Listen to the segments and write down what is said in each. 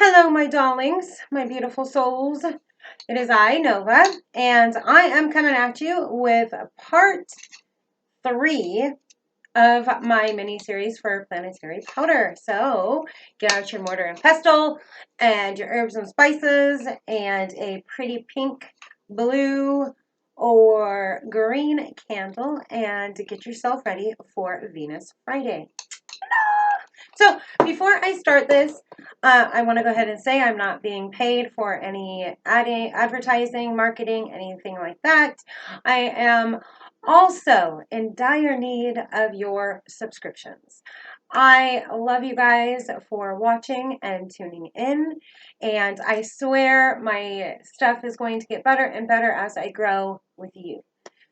Hello, my darlings, my beautiful souls. It is I, Nova, and I am coming at you with part 3 of my mini-series for Planetary Powder. So, get out your mortar and pestle, and your herbs and spices, and a pretty pink, blue, or green candle, and get yourself ready for Venus Friday. So before I start this, I want to go ahead and say I'm not being paid for any advertising, marketing, anything like that. I am also in dire need of your subscriptions. I love you guys for watching and tuning in, and I swear my stuff is going to get better and better as I grow with you.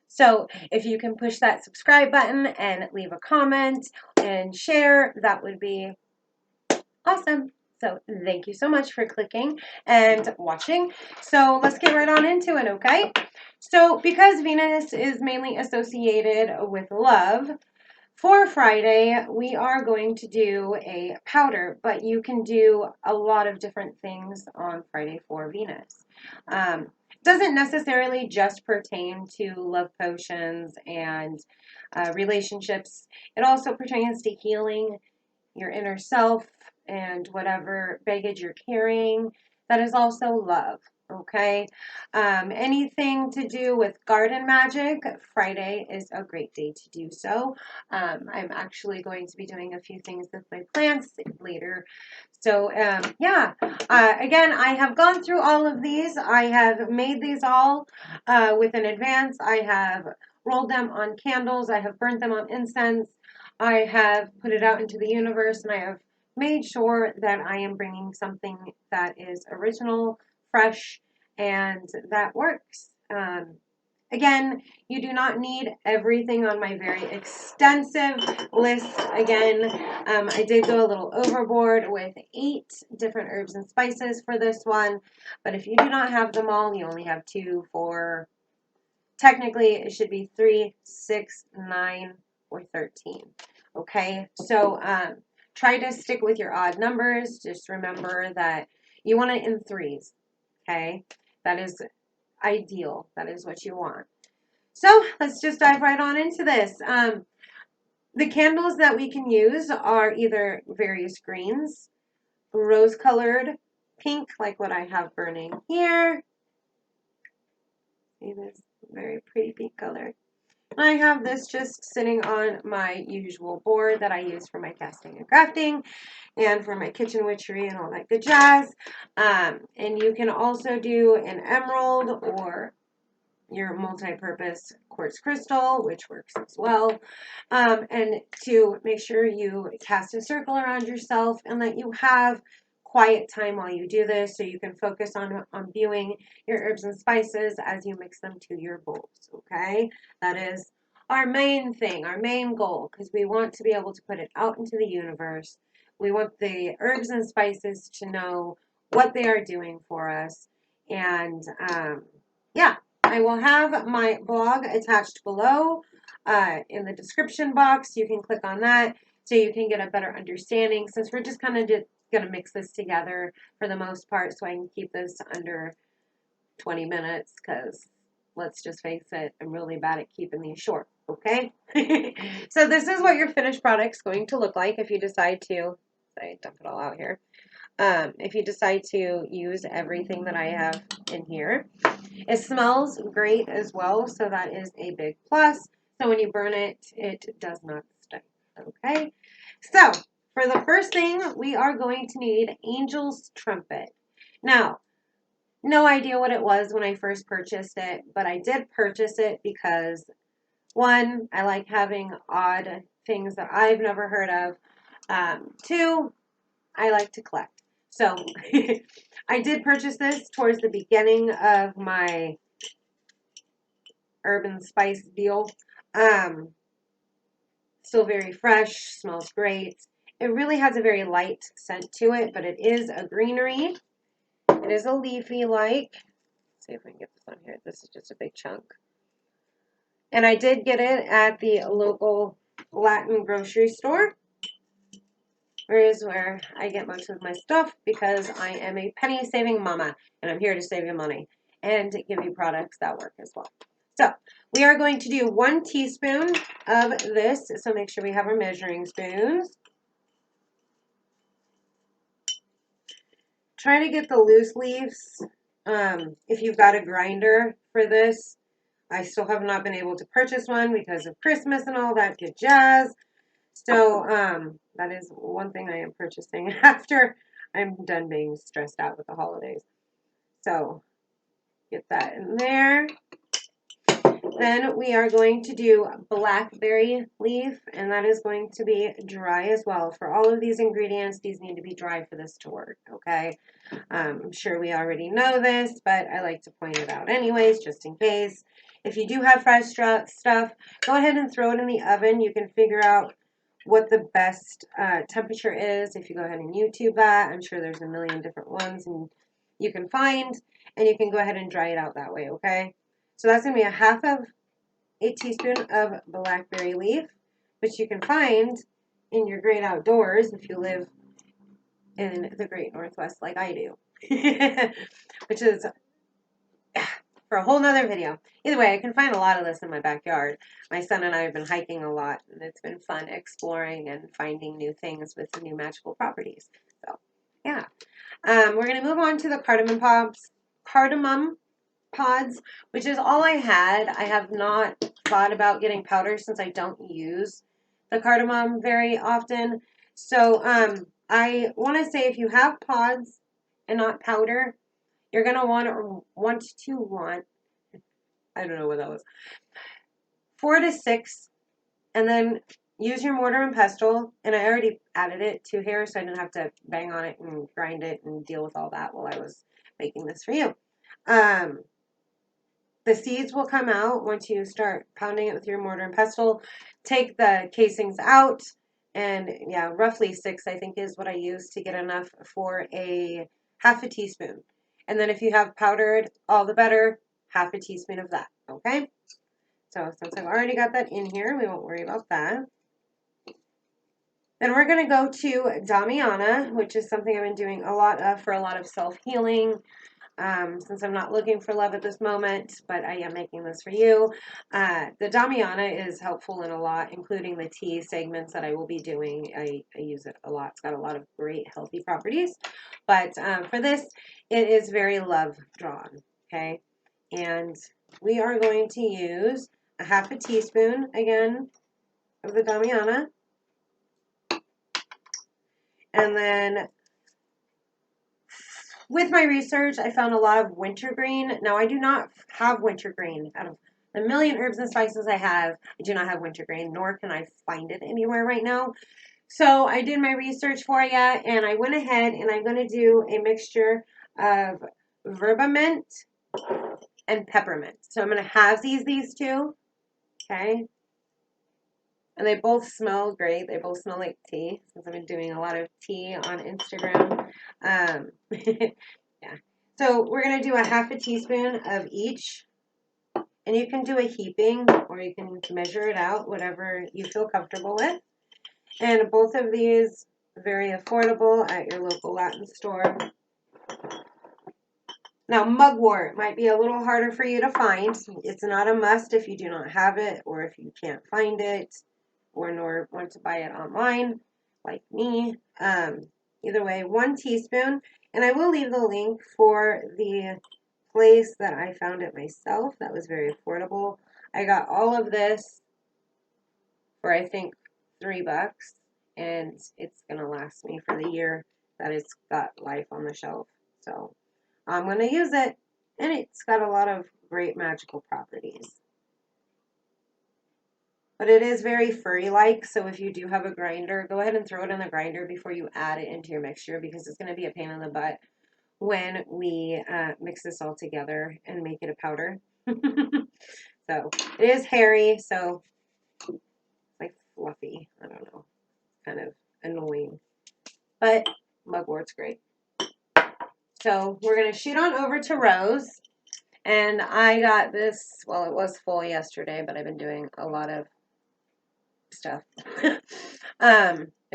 So if you can push that subscribe button and leave a comment and share, that would be awesome. So thank you so much for clicking and watching. So let's get right on into it, okay? So because Venus is mainly associated with love, for Friday, we are going to do a powder, but you can do a lot of different things on Friday for Venus. Doesn't necessarily just pertain to love potions and relationships. It also pertains to healing your inner self and whatever baggage you're carrying. That is also love. Okay. Anything to do with garden magic, Friday is a great day to do so. I'm actually going to be doing a few things with my plants later. So, yeah. Again, I have gone through all of these. I have made these all with an advance. I have rolled them on candles. I have burnt them on incense. I have put it out into the universe, and I have made sure that I am bringing something that is original, fresh, and that works. Again, you do not need everything on my very extensive list. Again, I did go a little overboard with 8 different herbs and spices for this one, but if you do not have them all, you only have 2, 4, technically it should be 3, 6, 9, or 13. Okay, so try to stick with your odd numbers. Just remember that you want it in 3s. Okay, that is ideal. That is what you want. So let's just dive right on into this. The candles that we can use are either various greens, rose-colored, pink, like what I have burning here. See this very pretty pink color. I have this just sitting on my usual board that I use for my casting and crafting and for my kitchen witchery and all that good jazz. And you can also do an emerald or your multi-purpose quartz crystal, which works as well. And to make sure you cast a circle around yourself and that you have quiet time while you do this, so you can focus on viewing your herbs and spices as you mix them to your bowls. Okay, that is our main thing, our main goal, because we want to be able to put it out into the universe. We want the herbs and spices to know what they are doing for us. And yeah, I will have my blog attached below in the description box. You can click on that so you can get a better understanding, since we're just kind of going to mix this together for the most part, so I can keep this under 20 minutes, because let's just face it, I'm really bad at keeping these short, okay? So this is what your finished product's going to look like if you decide to, I dump it all out here, if you decide to use everything that I have in here. It smells great as well, so that is a big plus. So when you burn it, it does not stink, okay? So for the first thing, we are going to need Angel's Trumpet. Now, no idea what it was when I first purchased it, but I did purchase it because, one, I like having odd things that I've never heard of. 2, I like to collect. So I did purchase this towards the beginning of my herb and spice deal. Still very fresh, smells great. It really has a very light scent to it, but it is a greenery. It is a leafy like. Let's see if we can get this on here. This is just a big chunk. And I did get it at the local Latin grocery store. is where I get most of my stuff because I am a penny saving mama and I'm here to save you money and to give you products that work as well. So we are going to do 1 teaspoon of this. So make sure we have our measuring spoons. Try to get the loose leaves. If you've got a grinder for this, I still have not been able to purchase one because of Christmas and all that good jazz. So that is one thing I am purchasing after I'm done being stressed out with the holidays. So get that in there. Then we are going to do blackberry leaf, and that is going to be dry as well. For all of these ingredients, these need to be dry for this to work, okay? I'm sure we already know this, but I like to point it out anyways, just in case. If you do have fresh stuff, go ahead and throw it in the oven. You can figure out what the best temperature is if you go ahead and YouTube that. I'm sure there's a million different ones and you can find, and you can go ahead and dry it out that way, okay? So that's going to be a half of a teaspoon of blackberry leaf, which you can find in your great outdoors if you live in the great Northwest like I do, which is for a whole nother video. Either way, I can find a lot of this in my backyard. My son and I have been hiking a lot, and it's been fun exploring and finding new things with new magical properties. So, yeah. We're going to move on to the cardamom pods, which is all I had. I have not thought about getting powder since I don't use the cardamom very often. So I want to say if you have pods and not powder, you're going to want, I don't know what that was, 4 to 6, and then use your mortar and pestle. And I already added it to here, so I didn't have to bang on it and grind it and deal with all that while I was making this for you. The seeds will come out once you start pounding it with your mortar and pestle. Take the casings out, and yeah, roughly 6 I think is what I use to get enough for a half a teaspoon. And then if you have powdered, all the better, half a teaspoon of that, okay? So since I've already got that in here, we won't worry about that. Then we're going to go to Damiana, which is something I've been doing a lot of for a lot of self-healing. Since I'm not looking for love at this moment, but I am making this for you. The Damiana is helpful in a lot, including the tea segments that I will be doing. I use it a lot. It's got a lot of great healthy properties. But for this, it is very love drawn, okay? And we are going to use a half a teaspoon, again, of the Damiana. And then with my research, I found a lot of wintergreen. Now, I do not have wintergreen. Out of the million herbs and spices I have, I do not have wintergreen, nor can I find it anywhere right now. So I did my research for you, and I went ahead and I'm going to do a mixture of bergamot and peppermint. So I'm going to have these two, okay? And they both smell great. They both smell like tea, since I've been doing a lot of tea on Instagram. Yeah. So we're going to do a half a teaspoon of each. And you can do a heaping, or you can measure it out, whatever you feel comfortable with. And both of these, very affordable at your local Latin store. Now, mugwort might be a little harder for you to find. It's not a must if you do not have it, or if you can't find it, or nor want to buy it online, like me. Either way, 1 teaspoon. And I will leave the link for the place that I found it myself. That was very affordable. I got all of this for, I think, $3, and it's going to last me for the year that it's got life on the shelf. So I'm going to use it, and it's got a lot of great magical properties. But it is very furry-like, so if you do have a grinder, go ahead and throw it in the grinder before you add it into your mixture, because it's going to be a pain in the butt when we mix this all together and make it a powder. So it is hairy, so it's like fluffy. I don't know. Kind of annoying. But mugwort's great. So we're going to shoot on over to Rose. And I got this, well, it was full yesterday, but I've been doing a lot of stuff.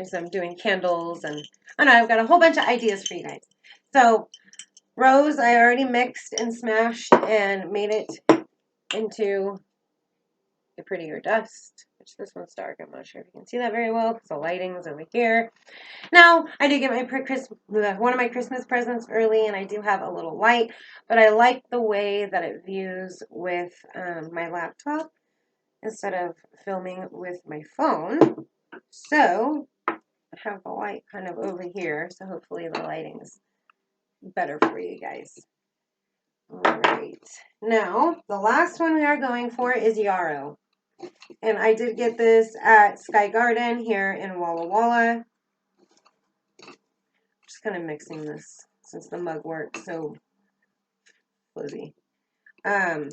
as I'm doing candles, and I know I've got a whole bunch of ideas for you guys. So rose, I already mixed and smashed and made it into a prettier dust, which this one's dark. I'm not sure if you can see that very well because the lighting's over here. Now, I did get one of my Christmas presents early, and I do have a little light, but I like the way that it views with my laptop instead of filming with my phone. So I have the light kind of over here, so hopefully the lighting's better for you guys. All right. Now, the last one we are going for is yarrow. And I did get this at Sky Garden here in Walla Walla. Just kind of mixing this since the mug works so fuzzy. And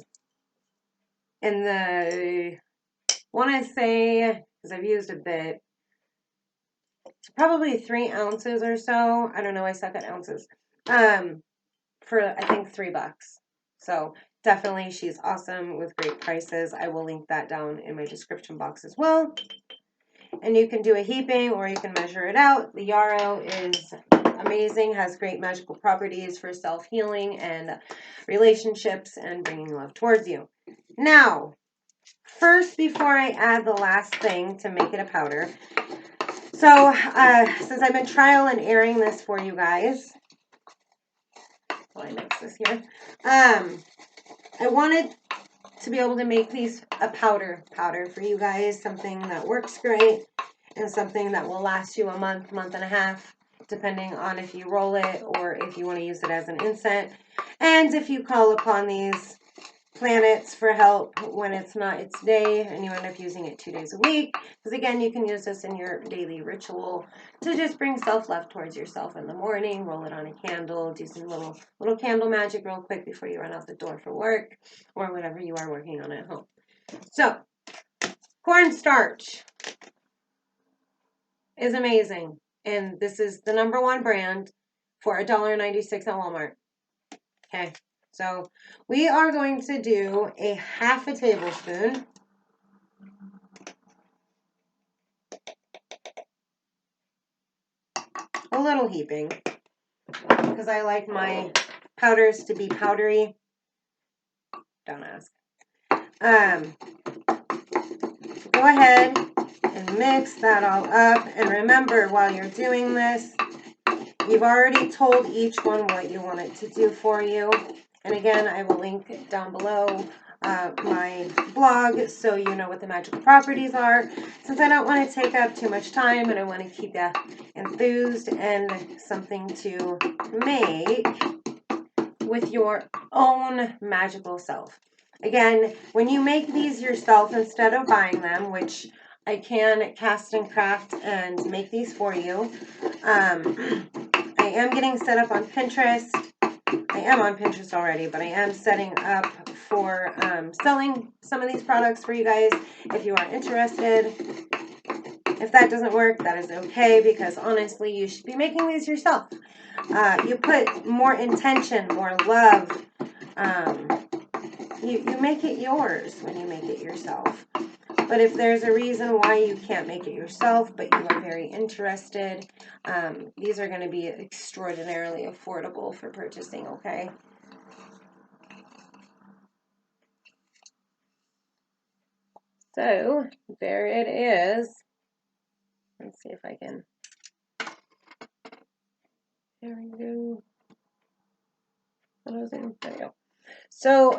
the one I say, because I've used a bit, it's probably 3 ounces or so. I don't know, I suck at ounces. For I think $3. So definitely she's awesome with great prices. I will link that down in my description box as well. And you can do a heaping or you can measure it out. The yarrow is amazing, has great magical properties for self-healing and relationships and bringing love towards you. Now, first, before I add the last thing to make it a powder, so since I've been trial and erroring this for you guys, while I mix this here, I wanted to be able to make these a powder for you guys, something that works great and something that will last you a month and a half, depending on if you roll it or if you want to use it as an incense. And if you call upon these planets for help when it's not its day and you end up using it 2 days a week, because again, you can use this in your daily ritual to just bring self-love towards yourself in the morning, roll it on a candle, do some little candle magic real quick before you run out the door for work or whatever you are working on at home. So cornstarch is amazing, and this is the #1 brand for $1.96 at Walmart. Okay, so we are going to do a half a tablespoon. A little heaping, because I like my powders to be powdery. Don't ask. Go ahead and mix that all up. And remember, while you're doing this, you've already told each one what you want it to do for you. And again, I will link down below my blog so you know what the magical properties are. Since I don't want to take up too much time and I want to keep you enthused and something to make with your own magical self. Again, when you make these yourself instead of buying them, which I can cast and craft and make these for you, I am getting set up on Pinterest. I am on Pinterest already, but I am setting up for selling some of these products for you guys if you are interested. If that doesn't work, that is okay, because honestly, you should be making these yourself. You put more intention, more love. You make it yours when you make it yourself. But if there's a reason why you can't make it yourself, but you are very interested, these are going to be extraordinarily affordable for purchasing, okay? So, there it is. Let's see if I can. There we go. What was it? There we go. So,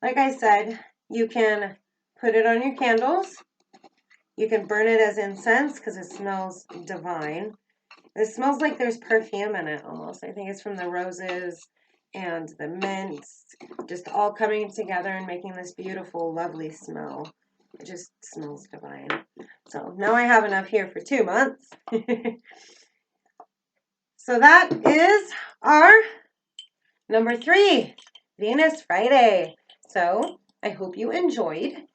like I said, you can put it on your candles. You can burn it as incense because it smells divine. It smells like there's perfume in it almost. I think it's from the roses and the mints, just all coming together and making this beautiful, lovely smell. It just smells divine. So now I have enough here for 2 months. So that is our #3, Venus Friday. So I hope you enjoyed.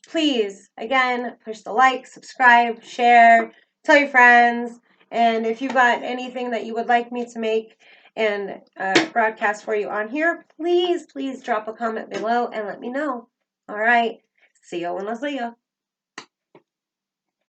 Please, again, push the like, subscribe, share, tell your friends. And if you've got anything that you would like me to make and broadcast for you on here, please drop a comment below and let me know. All right. See you when I see you.